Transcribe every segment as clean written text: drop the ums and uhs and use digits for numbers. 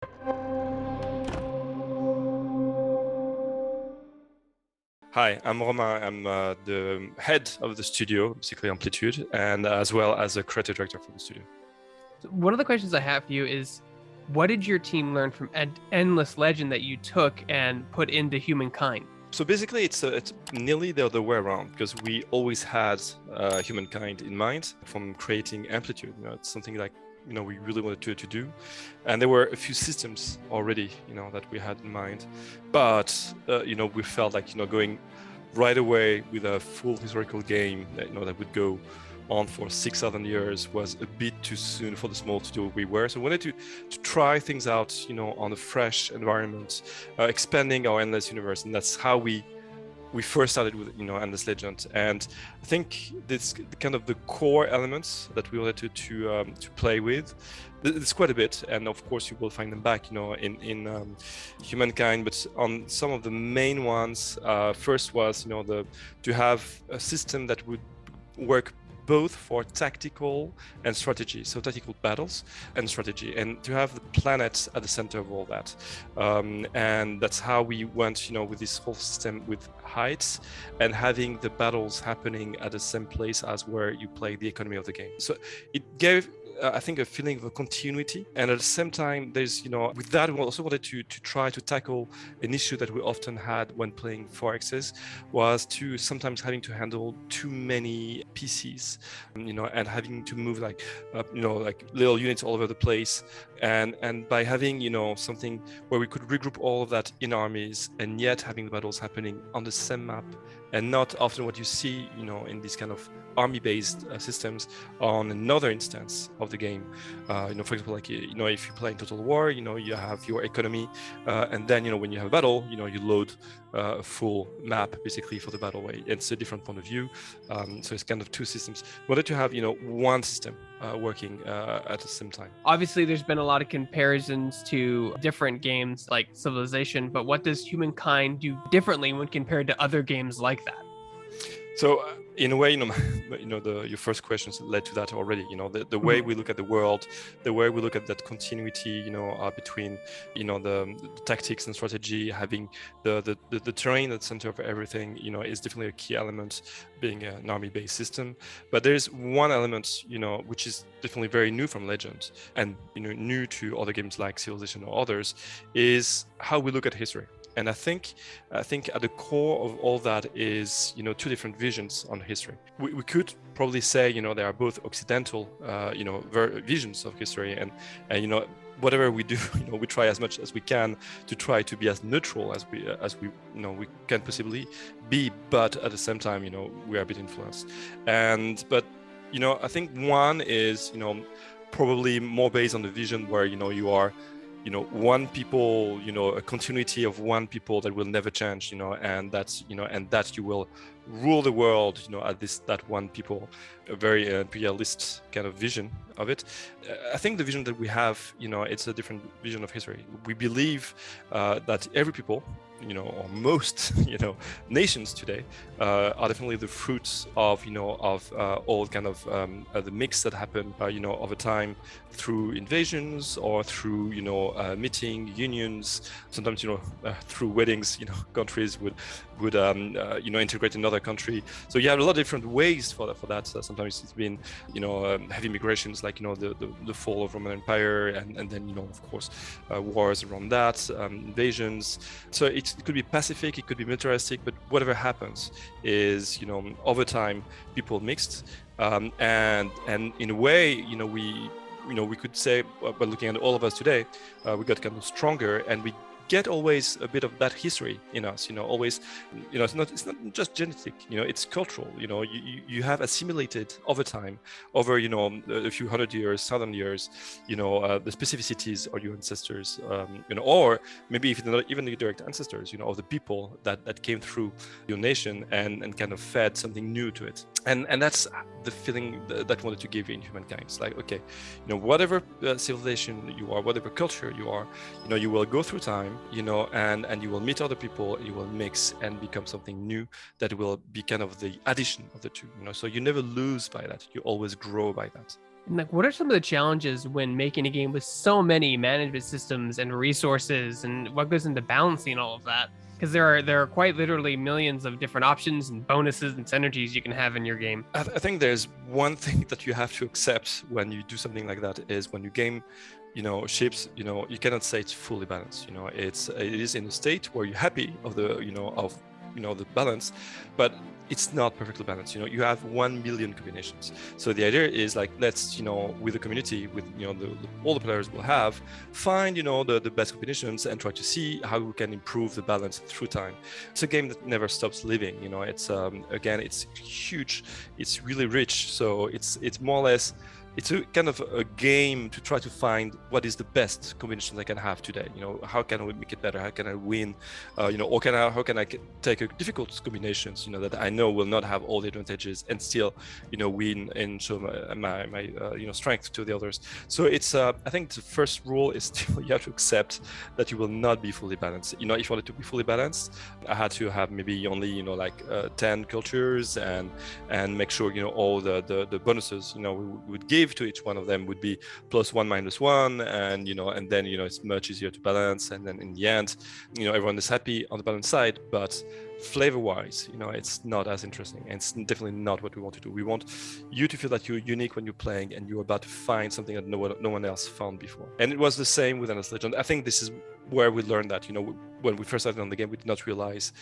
Hi, I'm Romain. I'm the head of the studio, basically Amplitude, and as well as a creative director for the studio. So one of the questions I have for you is, what did your team learn from Endless Legend that you took and put into Humankind? So basically, it's nearly the other way around, because we always had Humankind in mind from creating Amplitude. It's something like we really wanted to do, and there were a few systems already that we had in mind, but we felt like going right away with a full historical game that would go on for 6,000 years was a bit too soon for the small studio we were. So we wanted to try things out on a fresh environment, expanding our endless universe, and that's how we first started with Endless Legend. And I think this kind of the core elements that we wanted to play with. It's quite a bit, and of course you will find them back in Humankind. But on some of the main ones, first was to have a system that would work both for tactical and strategy, so tactical battles and strategy, and to have the planet at the center of all that. And that's how we went, with this whole system with heights and having the battles happening at the same place as where you play the economy of the game. So it gave I think a feeling of a continuity, and at the same time there's with that we also wanted to try to tackle an issue that we often had when playing 4Xs, was to sometimes having to handle too many PCs, and having to move like little units all over the place, and by having something where we could regroup all of that in armies and yet having the battles happening on the same map, and not often what you see in these kind of army-based systems on another instance of the game. For example, like if you play in Total War, you have your economy, and then when you have a battle, you load a full map basically for the battle way. It's a different point of view, so it's kind of two systems. We wanted to have one system working at the same time. Obviously, there's been a lot of comparisons to different games like Civilization, but what does Humankind do differently when compared to other games like that? So in a way, your first questions led to that already. The way we look at the world, the way we look at that continuity, between the tactics and strategy, having the terrain at the center of everything, is definitely a key element, being an army-based system. But there's one element, which is definitely very new from Legend, and new to other games like Civilization or others, is how we look at history. And I think at the core of all that is, two different visions on history. We could probably say, they are both Occidental, visions of history, and whatever we do, we try as much as we can to try to be as neutral as we we can possibly be. But at the same time, we are a bit influenced. But I think one is, probably more based on the vision where you are one people, a continuity of one people that will never change, and that's, and that you will rule the world, at that one people, a very imperialist kind of vision of it. I think the vision that we have, it's a different vision of history. We believe that every people, or most, nations today are definitely the fruits of, all kind of the mix that happened, over time through invasions or through, meeting unions, sometimes, through weddings, countries would integrate another country. So you have a lot of different ways for that. Sometimes it's been, heavy migrations, like, the fall of Roman Empire, and then, of course, wars around that, invasions. So it could be pacific, it could be militaristic, but whatever happens is, over time, people mixed, and in a way, we could say, by looking at all of us today, we got kind of stronger, and we get always a bit of that history in us, always, it's not just genetic, it's cultural, you have assimilated over time, over, a few hundred years, 1,000 years, the specificities of your ancestors, or maybe if not even the direct ancestors, of the people that came through your nation and kind of fed something new to it. And that's the feeling that I wanted to give in Humankind. It's like, okay, whatever civilization you are, whatever culture you are, you will go through time, and you will meet other people, you will mix and become something new that will be kind of the addition of the two, so you never lose by that, you always grow by that. And like, what are some of the challenges when making a game with so many management systems and resources, and what goes into balancing all of that? Because there are quite literally millions of different options and bonuses and synergies you can have in your game. I think there's one thing that you have to accept when you do something like that is when your game, ships, you cannot say it's fully balanced. It is in a state where you're happy of the balance, but it's not perfectly balanced. You have 1 million combinations. So the idea is like, let's, with the community, with all the players will have, find the best combinations and try to see how we can improve the balance through time. It's a game that never stops living. It's again, it's huge, it's really rich. So it's more or less, it's a kind of a game to try to find what is the best combination I can have today. How can we make it better? How can I win? Or how can I take a difficult combinations, that I know will not have all the advantages and still, win and show my strength to the others. So it's I think the first rule is still you have to accept that you will not be fully balanced. If you wanted to be fully balanced, I had to have maybe only 10 cultures and make sure all the bonuses we would give to each one of them would be +1 -1, and then it's much easier to balance, and then in the end everyone is happy on the balance side. But flavor-wise, it's not as interesting, and it's definitely not what we want to do. We want you to feel that you're unique when you're playing and you're about to find something that no one else found before. And it was the same with Endless Legend. I think this is where we learned that, when we first started on the game, we did not realize,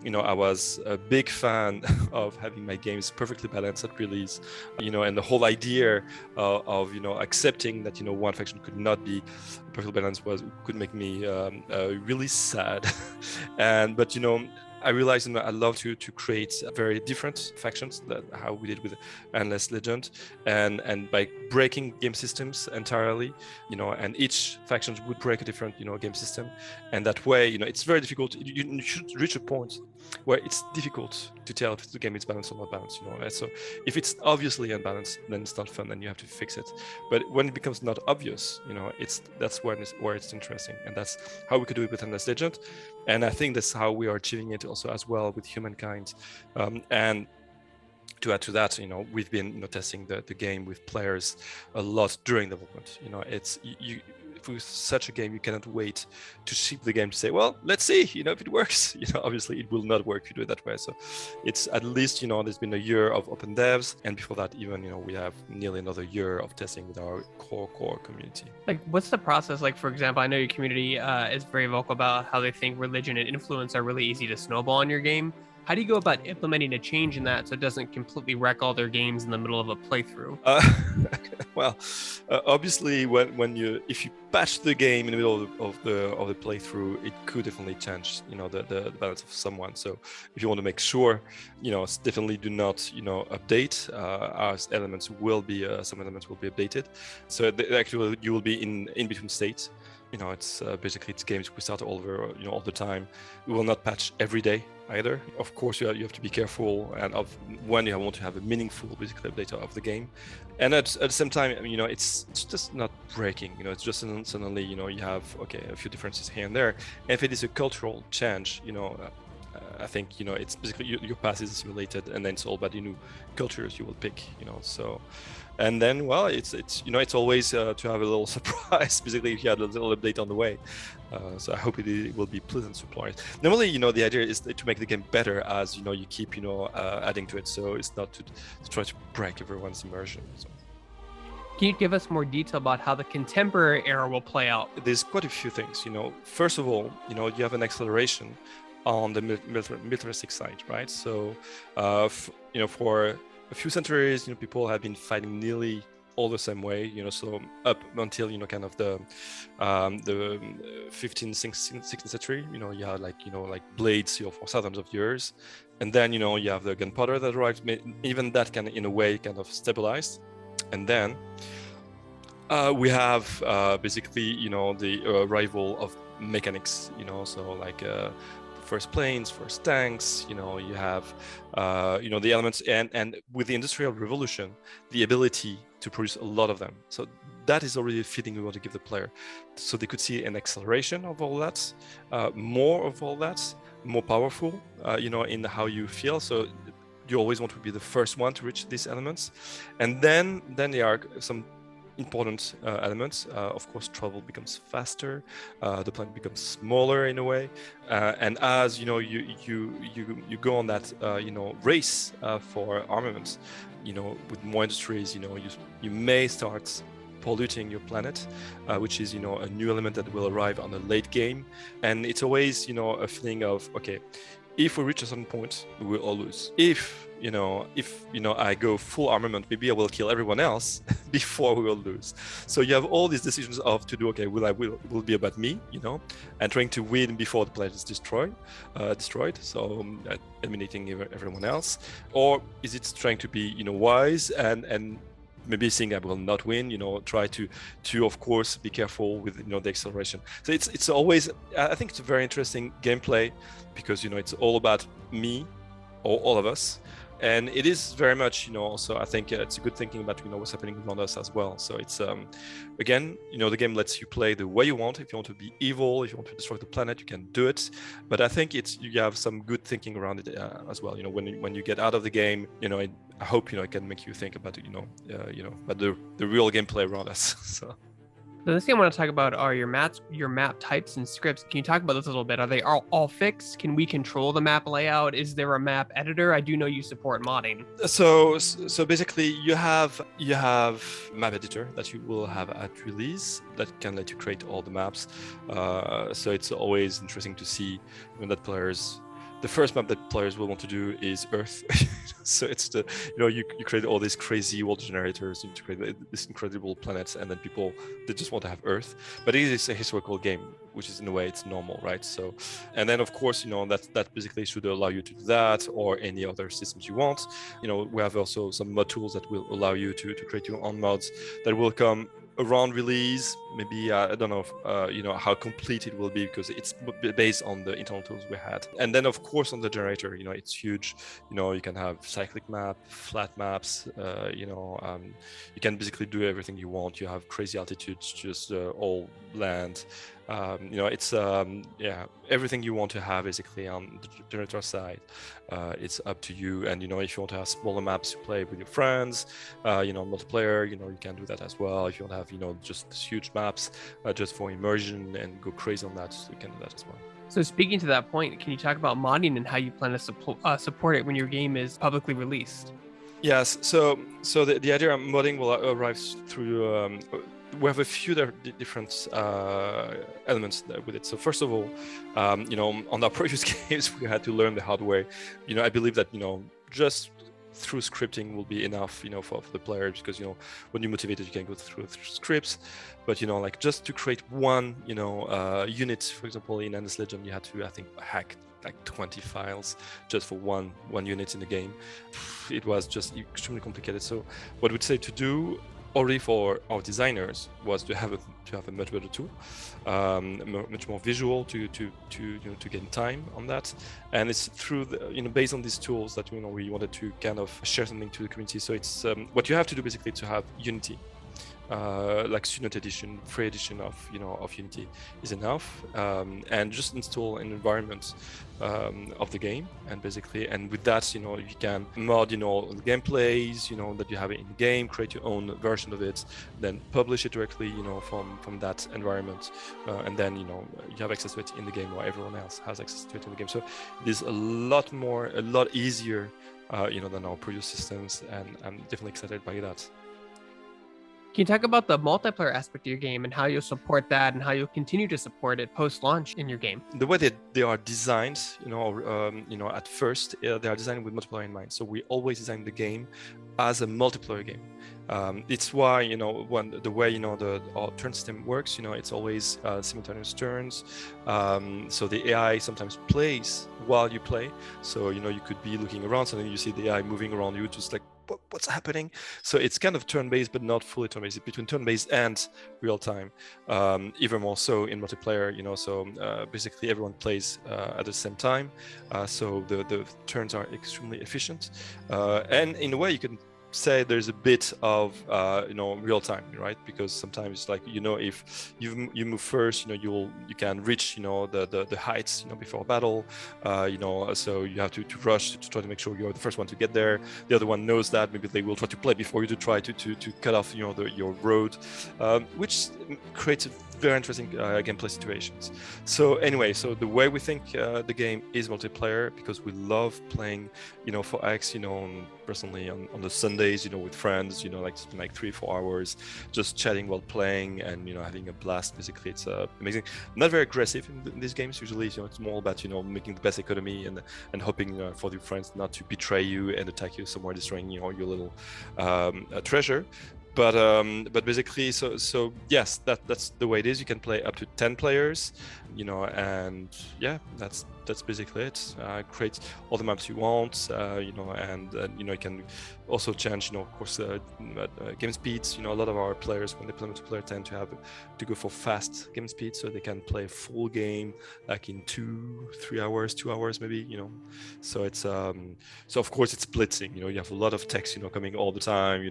I was a big fan of having my games perfectly balanced at release, and the whole idea of accepting that, one faction could not be perfectly balanced could make me really sad. But I realized I love to create very different factions, that how we did with Endless Legend, and by breaking game systems entirely, and each faction would break a different game system, and that way it's very difficult. You should reach a point where it's difficult to tell if the game is balanced or not balanced. And so if it's obviously unbalanced, then it's not fun, and you have to fix it. But when it becomes not obvious, that's where it's interesting, and that's how we could do it with Endless Legend. And I think that's how we are achieving it also as well with Humankind. And to add to that, we've been testing the game with players a lot during development. It's with such a game, you cannot wait to ship the game to say, well, let's see, if it works. Obviously it will not work if you do it that way. So it's at least, there's been a year of open devs, and before that even, we have nearly another year of testing with our core community. Like, what's the process like? For example, I know your community is very vocal about how they think religion and influence are really easy to snowball in your game. How do you go about implementing a change in that so it doesn't completely wreck all their games in the middle of a playthrough? Well, obviously, if you patch the game in the middle of the playthrough, it could definitely change, the balance of someone. So if you want to make sure, definitely do not, update. Some elements will be updated. So actually, you will be in between states. It's basically it's games we start over, all the time. We will not patch every day either. Of course, you have to be careful and of when you want to have a meaningful basically update of the game. And at the same time, it's just not breaking. It's just suddenly, you have a few differences here and there. And if it is a cultural change, I think it's basically your past is related, and then it's all about the new cultures you will pick. So. And then, well, it's always to have a little surprise. Basically, if you had a little update on the way, so I hope it will be pleasant surprise. Normally, the idea is to make the game better as you keep adding to it. So it's not to try to break everyone's immersion. So. Can you give us more detail about how the contemporary era will play out? There's quite a few things. First of all, you have an acceleration on the militaristic side, right? So, for a few centuries, people have been fighting nearly all the same way, so up until kind of the 15th, 16th century, you had like blades for thousands of years, and then you have the gunpowder that arrived. Even that can in a way kind of stabilized, and then we have basically the arrival of mechanics, so like first planes, first tanks, you have the elements, and with the Industrial Revolution, the ability to produce a lot of them. So that is already a feeling we want to give the player, so they could see an acceleration of all that, more of all that, more powerful, in how you feel. So you always want to be the first one to reach these elements. And then there are some important elements. Of course, travel becomes faster, the planet becomes smaller in a way, and as you know, you go on that race for armaments, with more industries, you may start polluting your planet, which is a new element that will arrive on the late game. And it's always a feeling of, okay, if we reach a certain point, we will all lose. If I go full armament, maybe I will kill everyone else before we will lose. So you have all these decisions of to do, okay, will be about me, and trying to win before the planet is destroyed. So eliminating everyone else, or is it trying to be wise and maybe seeing I will not win, try to of course be careful with the acceleration. So it's always, I think it's a very interesting gameplay, because it's all about me or all of us. And it is very much, also I think it's a good thinking about what's happening around us as well. So it's again, the game lets you play the way you want. If you want to be evil, if you want to destroy the planet, you can do it. But I think you have some good thinking around it as well. When you get out of the game, I hope it can make you think about it, about the real gameplay around us. So. The next thing I want to talk about are your map types and scripts. Can you talk about this a little bit? Are they all fixed? Can we control the map layout? Is there a map editor? I do know you support modding. So basically you have map editor that you will have at release that can let you create all the maps. So it's always interesting to see that the first map that players will want to do is Earth. So it's you create all these crazy world generators, to create this incredible planets, and then they just want to have Earth. But it is a historical game, which is in a way it's normal, right? So, and then of course that basically should allow you to do that, or any other systems you want. We have also some mod tools that will allow you to create your own mods that will come around release. Maybe I don't know if, how complete it will be, because it's based on the internal tools we had. And then of course on the generator, it's huge. You can have cyclic map, flat maps. You can basically do everything you want. You have crazy altitudes, just all land. It's everything you want to have basically on the generator side. It's up to you. And if you want to have smaller maps to play with your friends, multiplayer, you can do that as well. If you want to have just huge maps just for immersion and go crazy on that, you can do that as well. So speaking to that point, can you talk about modding and how you plan to support it when your game is publicly released? Yes. So the idea of modding will arrive through. We have a few different elements with it. So first of all, on our previous games, we had to learn the hard way. I believe that just through scripting will be enough, for the players, because when you're motivated, you can go through scripts. But like just to create one, unit, for example, in Endless Legend, you had to, I think, hack like 20 files just for one unit in the game. It was just extremely complicated. So what we'd say to do already for our designers was to have a much better tool, much more visual to gain time on that. And it's through based on these tools that we wanted to kind of share something to the community. So it's what you have to do basically to have Unity. Like student edition, free edition of Unity is enough, and just install an environment of the game, and with that you can mod the gameplays that you have in the game, create your own version of it, then publish it directly from that environment, and then you have access to it in the game, while everyone else has access to it in the game. So it is a lot easier than our previous systems, and I'm definitely excited by that. Can you talk about the multiplayer aspect of your game and how you'll support that and how you'll continue to support it post-launch in your game? The way that they are designed, at first, they are designed with multiplayer in mind. So we always design the game as a multiplayer game. It's why, when the way, our turn system works, it's always simultaneous turns. So the AI sometimes plays while you play. So, you could be looking around, suddenly you see the AI moving around you, just like, what's happening? So it's kind of turn-based, but not fully turn-based. It's between turn-based and real-time, even more so in multiplayer. So basically everyone plays at the same time. So the turns are extremely efficient, and in a way you can say there's a bit of real time, right? Because sometimes like if you move first, you can reach the heights before battle, so you have to rush to try to make sure you're the first one to get there. The other one knows that maybe they will try to play before you to try to cut off your road, which creates very interesting gameplay situations. So anyway, so the way we think the game is multiplayer, because we love playing for X, personally on the Sundays, with friends, like spend like 3-4 hours just chatting while playing and having a blast. Basically, it's amazing. Not very aggressive in these games usually. It's more about making the best economy and hoping for your friends not to betray you and attack you somewhere, destroying your little treasure. But basically, so yes, that's the way it is. You can play up to 10 players, and yeah, that's basically it. Create all the maps you want, and you can also change, of course, game speeds. A lot of our players, when they play multiplayer, tend to go for fast game speed, so they can play a full game like in 2-3 hours, 2 hours maybe. So it's so of course it's blitzing. You have a lot of text, coming all the time.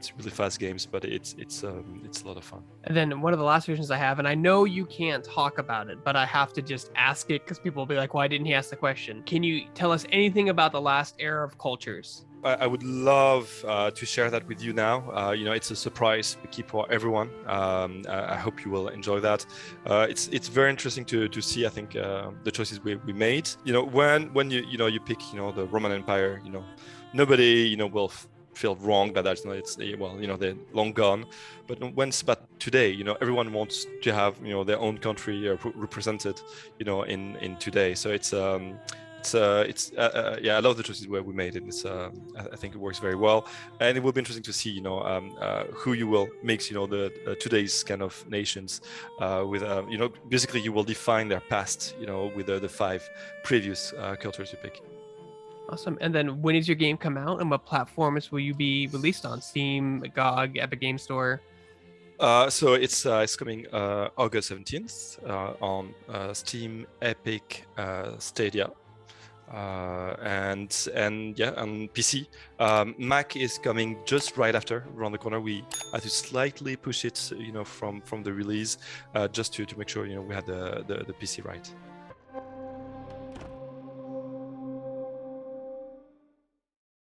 It's really fast games, but it's a lot of fun. And then one of the last questions I have, and I know you can't talk about it, but I have to just ask it because people will be like, why didn't he ask the question? Can you tell us anything about the last era of cultures? I would love to share that with you now. It's a surprise we keep for everyone. I hope you will enjoy that. It's very interesting to see, I think, the choices we made. When you pick the Roman Empire, nobody will feel wrong by that. They're long gone. But when it's about today, everyone wants to have their own country represented in today. So I love the choices where we made it. I think it works very well, and it will be interesting to see who you will mix the today's kind of nations with basically you will define their past with the 5 previous cultures you pick. Awesome. And then when does your game come out, and what platforms will you be released on? Steam, GOG, Epic Game Store? So it's coming August 17th on Steam, Epic, Stadia. And yeah, on PC. Mac is coming just right after, around the corner. We had to slightly push it, from the release, just to make sure we had the PC right.